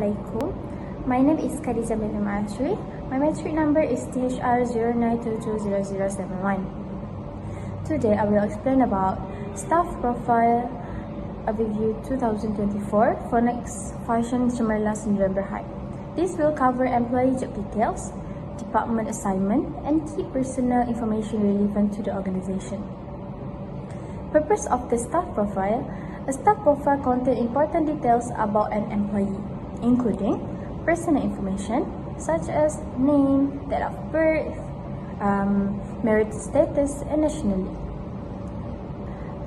Assalamualaikum. My name is Khadijah binti Ma'ashri. My matric number is PDHR 09220071. Today I will explain about Staff Profile Overview 2024 for Nexafusion Cemerlang Syndrome Berhad. This will cover employee job details, department assignment, and key personal information relevant to the organization. Purpose of the staff profile. A staff profile contains important details about an employee, including personal information such as name, date of birth, marital status, and nationality.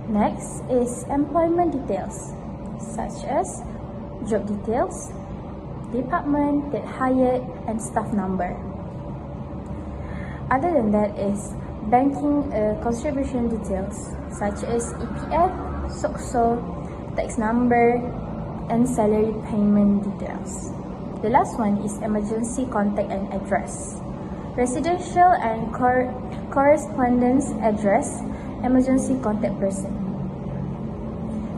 Next is employment details such as job details, department, date hired, and staff number. Other than that is banking contribution details such as EPF, SOCSO, tax number, and salary payment details. The last one is emergency contact and address. Residential and correspondence address, emergency contact person.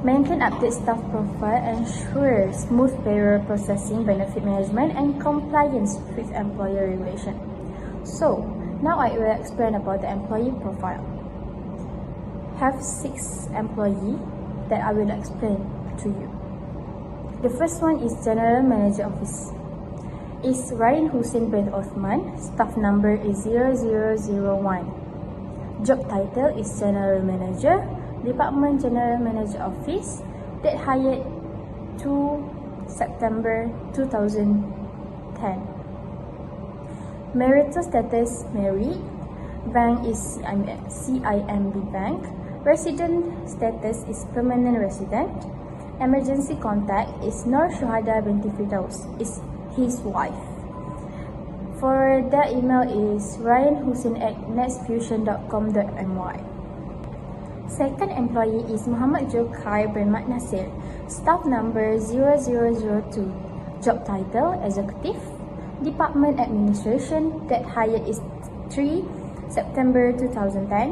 Maintain update staff profile, ensure smooth payroll processing, benefit management, and compliance with employer regulation. So, now I will explain about the employee profile. Have 6 employees that I will explain to you. The first one is General Manager Office. Is Ryan Hussein bin Othman. Staff number is 0001. Job title is General Manager. Department General Manager Office. Date hired 2 September 2010. Marital status married. Bank is CIMB Bank. Resident status is permanent resident. Emergency contact is NOOR Shuhada binti Firdaus, is his wife. For the email is ryanhussein@nexafusion.com.my. Second employee is Muhammad Jokai bin Mat Nasir. Staff number 0002. Job title executive. Department administration. Date hired is 3 September 2010.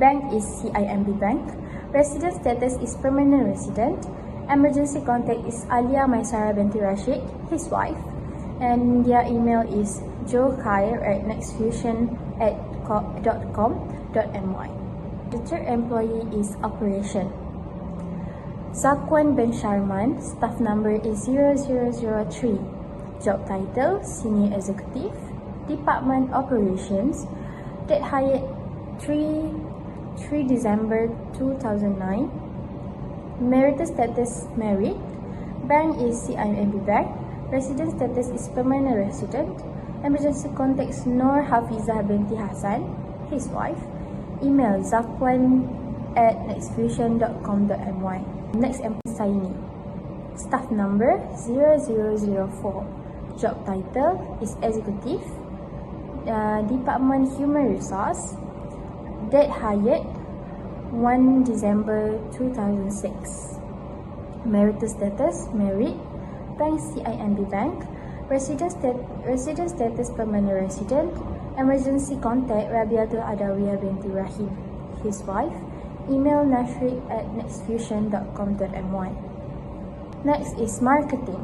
Bank is CIMB Bank. Resident status is permanent resident. Emergency contact is Alia Maisara binti Rashid, his wife. And their email is joekhair@nexafusion.com.my. The third employee is operation. Zakwan bin Sharman. Staff number is 0003. Job title senior executive. Department operations. Date hired 3 December 2009. Marital status married. Bank is CIMB Bank. Resident status is permanent resident. Emergency contact is NOOR Hafizah binti Hassan, his wife. Email zakwan@nexafusion.com.my. Next employee signee. Staff number 0004. Job title is executive. Department human resource. Date hired 1 December 2006. Marital status married. Bank CIMB Bank. Resident status permanent resident. Emergency contact Rabiatul Adawiyah binti Rahim, his wife. Email nashrik@nexafusion.com.my. Next is marketing.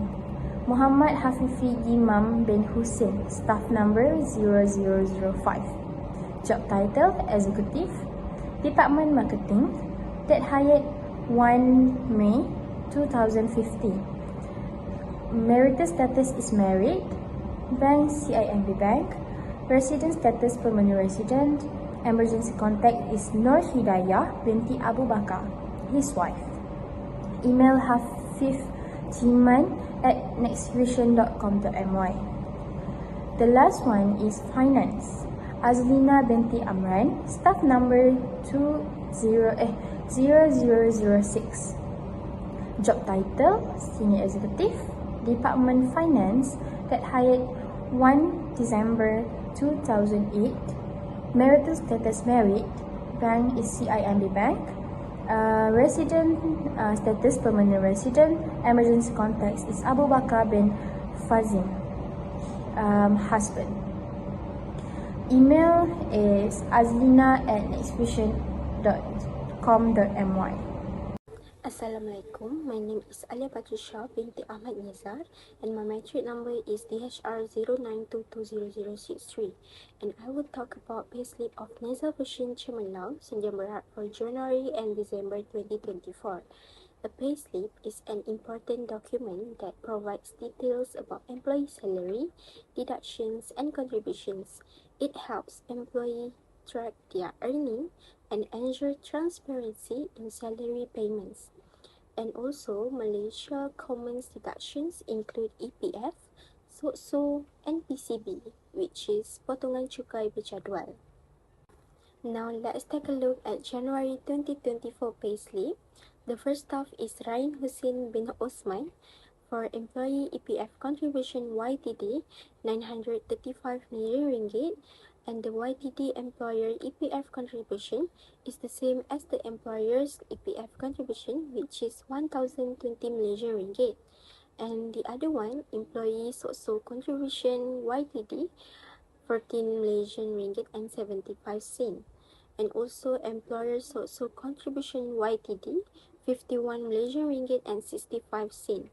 Muhammad Hafifi Imam bin Hussein. Staff number 0005. Job title executive. Department marketing. Date hired 1 May 2015. Marital status is married. Bank CIMB Bank. Resident status permanent resident. Emergency contact is Nur Hidayah binti Abu Bakar, his wife. Email hafifjiman@nexafusion.com.my. The last one is finance. Azlina binti Amran. Staff number 0006. Job title senior executive. Department finance. That hired 1 December 2008. Marital status married. Bank is CIMB Bank. Resident status permanent resident. Emergency contact is Abu Bakar bin Fazim, husband. Email is azlina@nexafusion.com.my. Assalamualaikum. My name is Alia Patricia binti Ahmad Nizar and my matric number is DHR 09220063, and I will talk about payslip of Nexafusion Cemerlang Senjam Berat for January and December 2024. A payslip is an important document that provides details about employee salary, deductions, and contributions. It helps employees track their earning and ensure transparency in salary payments. And also, Malaysia common deductions include EPF, SOSO, and PCB, which is Potongan Cukai Berjadual. Now, let's take a look at January 2024 payslip. The first staff is Ryan Hussein bin Osman for employee EPF contribution YTD 935 million ringgit, and the YTD employer EPF contribution is the same as the employer's EPF contribution, which is 1020 Malaysian ringgit. And the other one, employee SOSO contribution YTD 14 Malaysian ringgit and 75 cent. And also employer SOSO contribution YTD 51 Malaysian ringgit and 65 cent.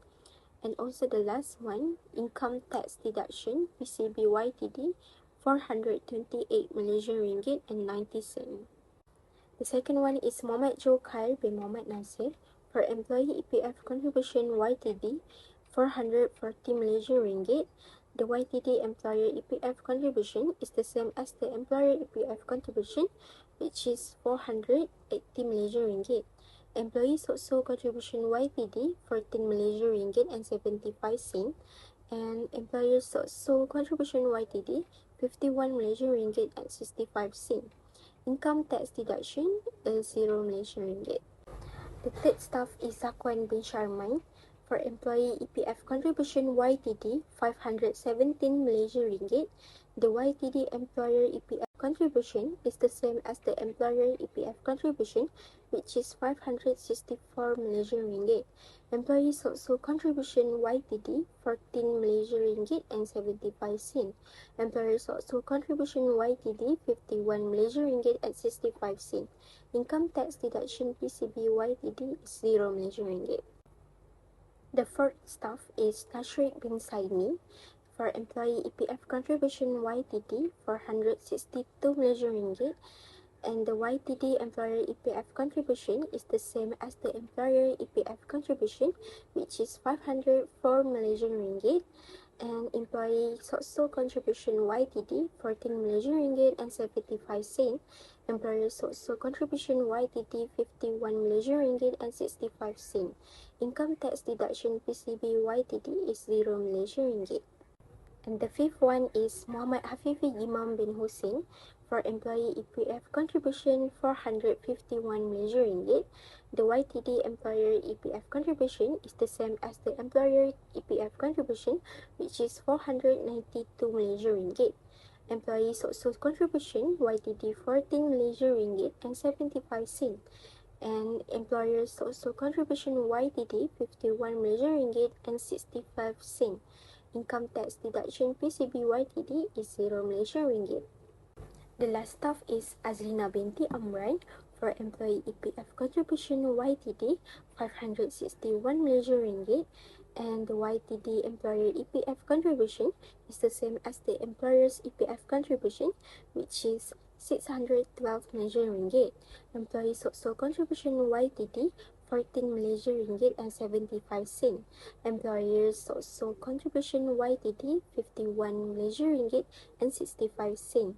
And also the last one, income tax deduction PCB YTD 428 Malaysian ringgit and 90 cent. The second one is Mohamed Jokai bin Mohamed Nasir for employee EPF contribution YTD 440 Malaysian ringgit. The YTD employer EPF contribution is the same as the employer EPF contribution, which is 480 Malaysian ringgit. Employee SOSO contribution YTD 14 Malaysian ringgit and 75 cent, and employer SOSO contribution YTD 51 Malaysian ringgit and 65 cent. Income tax deduction is 0 Malaysian ringgit. The third staff is Zakwan bin Sharman for employee EPF contribution YTD 517 Malaysian ringgit. The YTD employer EPF contribution is the same as the employer EPF contribution, which is 564 Malaysian ringgit. Employee SOSO contribution YTD 14 Malaysian ringgit and 75 cent. Employer SOSO contribution YTD 51 Malaysian ringgit and 65 cent. Income tax deduction PCB YTD is 0 Malaysian ringgit. The fourth staff is Tashrik bin Saini for employee EPF contribution YTD 462 Malaysian ringgit, and the YTD employer EPF contribution is the same as the employer EPF contribution, which is 504 Malaysian ringgit, and employee SOSO contribution YTD 14 Malaysian ringgit and 75 cent. Employer SOSO contribution YTD 51 Malaysian ringgit and 65 cent. Income tax deduction PCB YTD is 0 Malaysian ringgit. And the fifth one is Muhammad Hafifi Imam bin Hussein for employee EPF contribution 451 Malaysian ringgit. The YTD employer EPF contribution is the same as the employer EPF contribution, which is 492 Malaysian ringgit. Employee SOSO contribution YTD 14 Malaysian ringgit and 75 cent. And employer SOSO contribution YTD 51 Malaysian ringgit and 65 cent. Income tax deduction PCB YTD is 0 Malaysian ringgit. The last staff is Azlina binti Amran for employee EPF contribution YTD 561 Malaysian ringgit, and the YTD employer EPF contribution is the same as the employer's EPF contribution, which is 612 Malaysian ringgit. Employee SOSO contribution YTD 14 Malaysian ringgit and 75 cent. Employer's SOSO contribution YTD 51 Malaysian ringgit and 65 cent.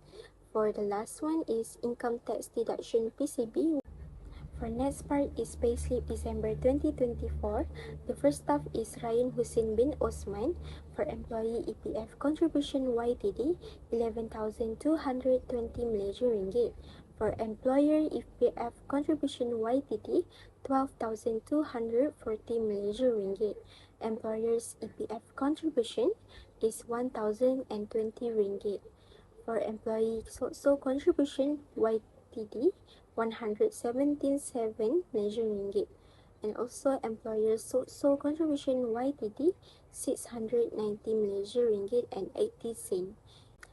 For the last one is income tax deduction PCB. For next part is payslip December 2024. The first staff is Ryan Hussein bin Osman for employee EPF contribution YTD 11,220 Malaysian ringgit. For employer EPF contribution YTD 12,240 Malaysian ringgit. Employer's EPF contribution is 1,020 ringgit. For employee SOSO contribution YTD 117.7 Malaysian ringgit, and also employer SOSO contribution YTD 690 Malaysian ringgit and 80 cent.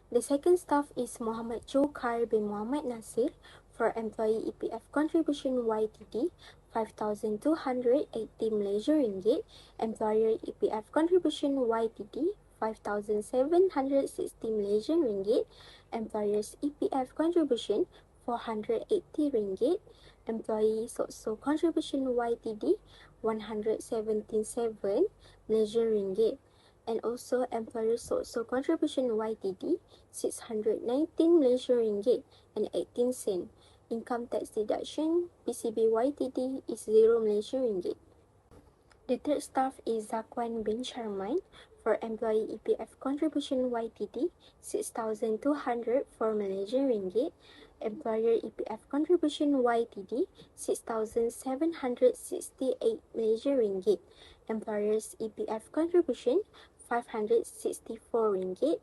The second staff is Muhammad Jokai bin Mohamed Nasir For employee EPF contribution YTD, 5,280 Malaysian ringgit. Employer EPF contribution YTD, 5,760 Malaysian ringgit. Employer's EPF contribution, 480 ringgit. Employee social contribution YTD, 177 Malaysian ringgit. And also employer social contribution YTD, 619 Malaysian ringgit and 18 cent. Income tax deduction PCB YTD is 0 Malaysian ringgit. The third staff is Zakwan bin Sharman. For employee EPF contribution YTD, 6,200 for Malaysian ringgit. Employer EPF contribution YTD, 6,768 Malaysian ringgit. Employer's EPF contribution, 564 ringgit.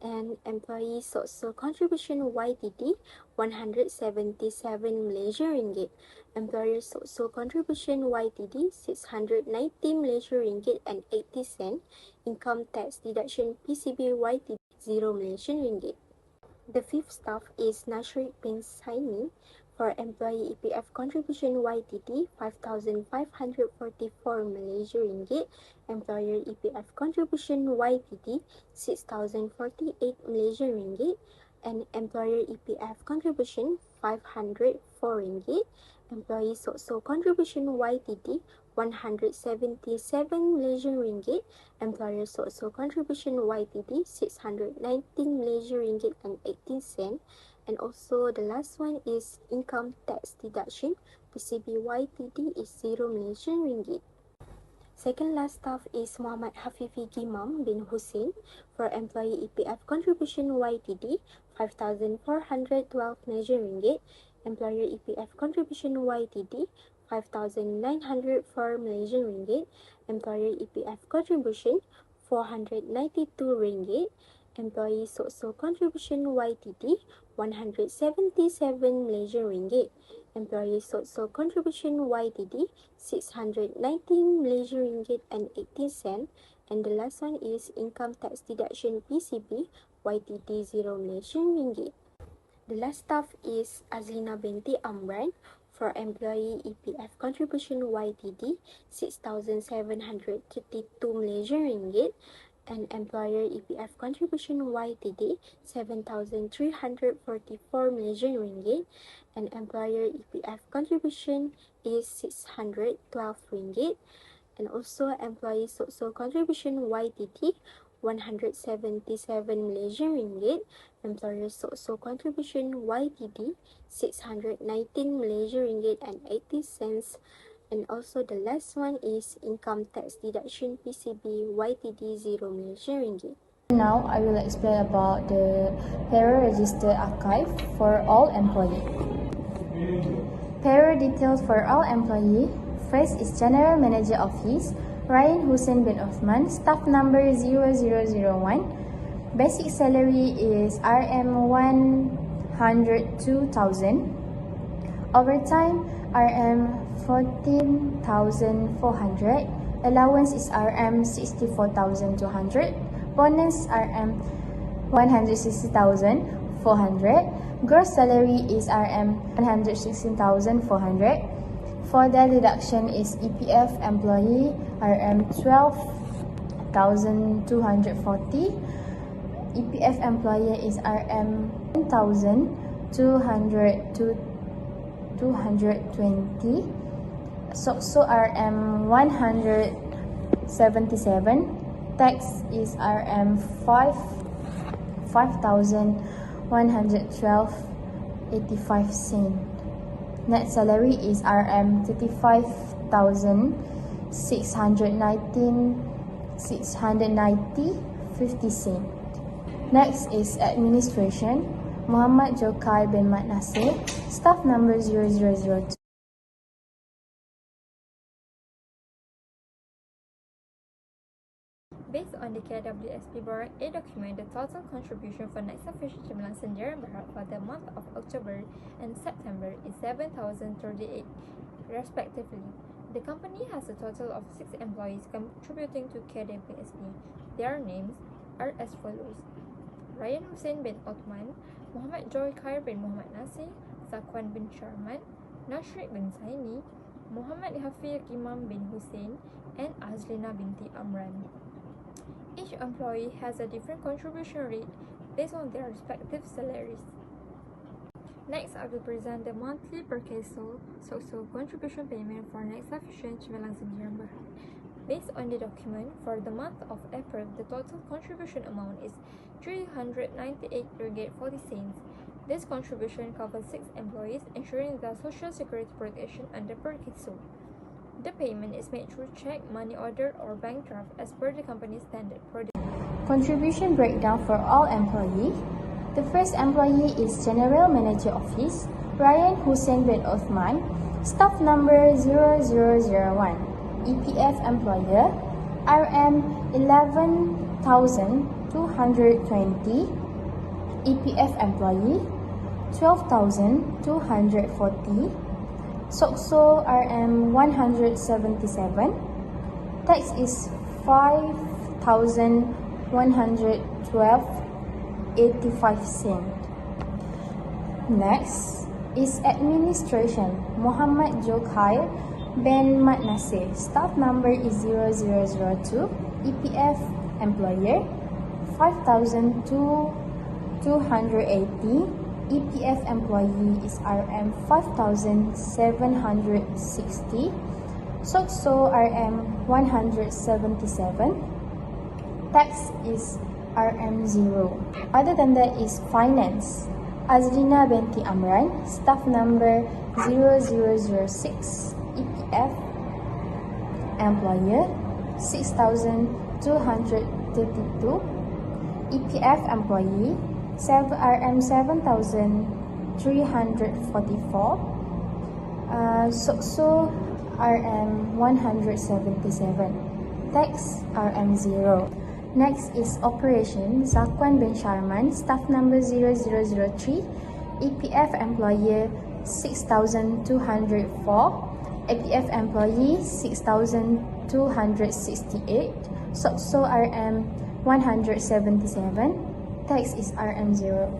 And employee social contribution YTD, 177 Malaysian ringgit. Employer social contribution YTD, 690 Malaysian ringgit and 80 cent. Income tax deduction PCB YTD, 0 Malaysian ringgit. The fifth staff is Nashrid bin Saini. For employee EPF contribution YTD, 5,544 Malaysian ringgit. Employer EPF contribution YTD, 6,048 Malaysian ringgit. And employer EPF contribution, 504 ringgit. Employee social contribution YTD, 177 Malaysian ringgit. Employer social contribution YTD, 619 Malaysian ringgit and 18 cent. And also the last one is income tax deduction. PCB YTD is 0 Malaysian ringgit. Second last staff is Muhammad Hafifi Gimam bin Hussein. For employee EPF contribution YTD, 5,412 Malaysian ringgit. Employer EPF contribution YTD, 5,904 Malaysian ringgit. Employer EPF contribution, 492 ringgit. Employee social contribution YTD, 177 Malaysian ringgit. Employee social contribution YTD, 619 Malaysian ringgit and 18 cent. And the last one is income tax deduction PCB YTD 0 Malaysian ringgit. The last staff is Azlina binti Amran. For employee EPF contribution YTD, 6,732 Malaysian ringgit. And employer EPF contribution YTD, 7,344 Malaysian ringgit. And employer EPF contribution is 612 ringgit. And also employee social contribution YTD, 177 Malaysian ringgit. Employer social contribution YTD, 619 Malaysian ringgit and 80 cents. And also the last one is income tax deduction PCB YTD 0 Malaysian ringgit. Now I will explain about the payroll register archive for all employees. Payroll details for all employees. First is General Manager Office, Ryan Hussein bin Osman, staff number 0001. Basic salary is RM 102,000. Overtime RM 14,400. Allowance is RM 64,200. Bonus RM 160,400. Gross salary is RM 116,400. For the deduction is EPF employee RM 12,240. EPF employee is RM 1,220. So RM 177. Tax is RM 5,112.85 cent. Net salary is RM 35,690.50 cent. Next is administration. Muhammad Jokai bin Mat Nasir, staff number 0002. Based on the KWSP Board A document, the total contribution for Nexafusion Cemerlang Senjara Berhad for the month of October and September is 7,038 respectively. The company has a total of 6 employees contributing to KWSP. Their names are as follows: Ryan Hussein bin Othman, Muhammad Joy Khair bin Muhammad Nasir, Zakwan bin Sharman, Nashrid bin Zaini, Muhammad Hafiz Imam bin Hussein, and Azlina binti Amran. Each employee has a different contribution rate based on their respective salaries. Next, I will present the monthly per CASO social contribution payment for Nexafusion Cemerlang Sendirian Berhad. Based on the document, for the month of April, the total contribution amount is RM398.40. This contribution covers 6 employees, ensuring their social security protection under per CASO. The payment is made through check, money order, or bank draft as per the company's standard. Contribution breakdown for all employees. The first employee is General Manager Office, Ryan Hussein bin Othman, staff number 0001. EPF employer, RM 11,220. EPF employee, 12,240. SOCSO RM 177. Tax is 5,112.85 cents. Next is administration. Muhammad Jokhair bin Mat Nasir. Staff number is 0002. EPF employer 5,280. EPF employee is RM 5,760. SOCSO RM 177. Tax is RM 0. Other than that is finance. Azlina binti Amran, staff number 0006. EPF employer 6,232. EPF employee RM 7,344. SOCSO RM 177. Tax RM 0. Next is operation. Zakwan bin Sharman, staff number 0003. EPF employer 6,204. APF employee 6,268. SOCSO RM 177. Tax is RM 0.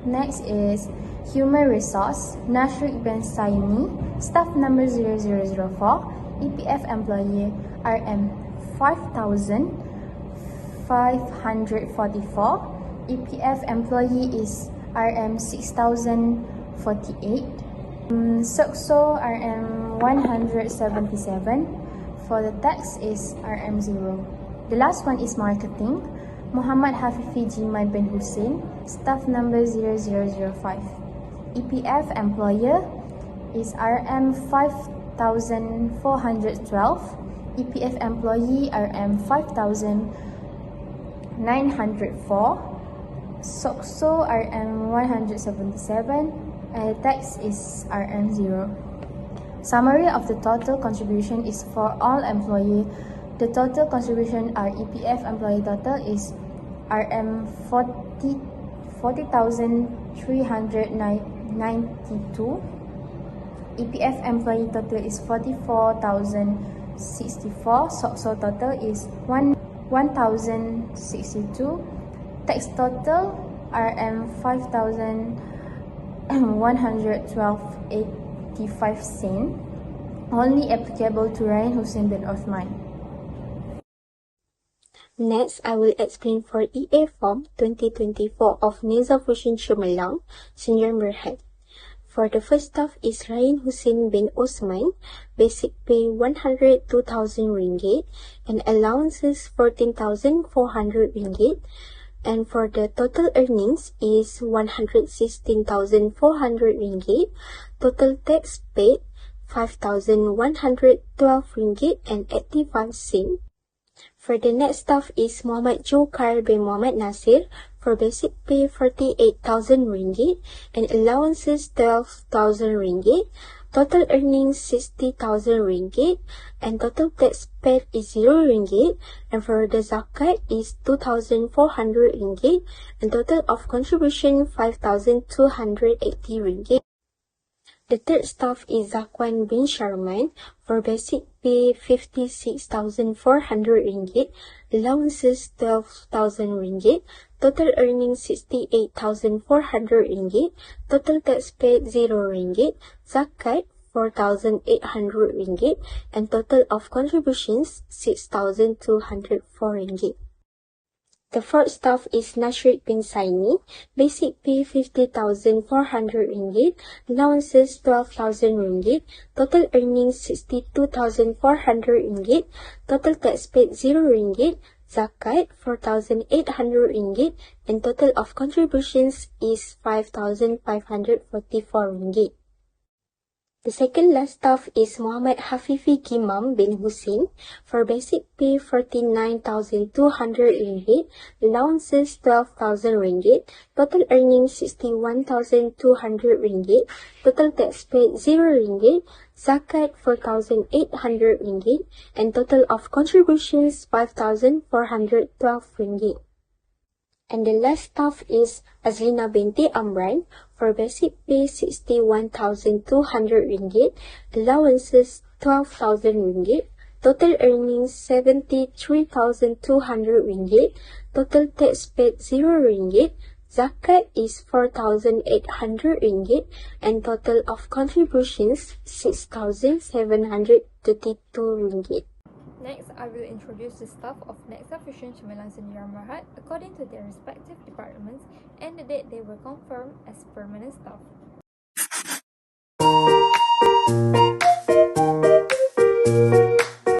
Next is human resource. Nashrid bin Zaini, staff number 0004. EPF employee RM 5,544. EPF employee is RM 6,048. SOCSO RM 177. For the tax is RM 0. The last one is marketing. Muhammad Hafiz Imam bin Hussein, staff number 0005. EPF employer is RM 5,412. EPF employee RM 5,904. SOCSO RM 177. Tax is RM 0. Summary of the total contribution is for all employee. The total contribution our EPF employee total is RM 40,392. EPF employee total is 44,064. SOCSO total is 1,062. Tax total RM 5,112.85 cents. Only applicable to Ryan Hussein bin Othman. Next, I will explain for EA Form 2024 of Nexafusion Cemerlang Sendirian Berhad. For the first staff is Ryan Hussein bin Osman, basic pay 102,000 ringgit and allowances 14,400 ringgit. And for the total earnings is 116,400 ringgit. Total tax paid 5,112 ringgit and 85 cents. For the next staff is Muhammad Jokhair bin Muhammad Nasir, for basic pay 48,000 ringgit and allowances 12,000 ringgit. Total earnings 60,000 ringgit and total tax paid is 0 ringgit. And for the zakat is 2,400 ringgit and total of contribution 5,280 ringgit. The third staff is Zakwan bin Sharman, for basic pay 56,400 ringgit, allowances 12,000 ringgit, total earnings 68,400 ringgit, total tax paid 0 ringgit, zakat 4,800 ringgit, and total of contributions 6,204 ringgit. The fourth staff is Nashrid bin Saini, basic pay 50,400 ringgit, allowances 12,000 ringgit, total earnings 62,400 ringgit, total tax paid 0 ringgit, zakat 4,800 ringgit, and total of contributions is 5,544 ringgit. The second last staff is Muhammad Hafifi Gimam bin Hussein, for basic pay 49,200 ringgit, allowances 12,000 ringgit, total earnings 61,200 ringgit, total tax paid 0 ringgit, zakat 4,800 ringgit, and total of contributions 5,412 ringgit. And the last staff is Azlina binti Amran, for basic pay 61,200 ringgit, allowances 12,000 ringgit, total earnings 73,200 ringgit, total tax paid 0 ringgit, zakat is 4,800 ringgit, and total of contributions 6,732 ringgit. Next, I will introduce the staff of Nexafusion Cemerlang Sdn Bhd according to their respective departments and the date they were confirmed as permanent staff.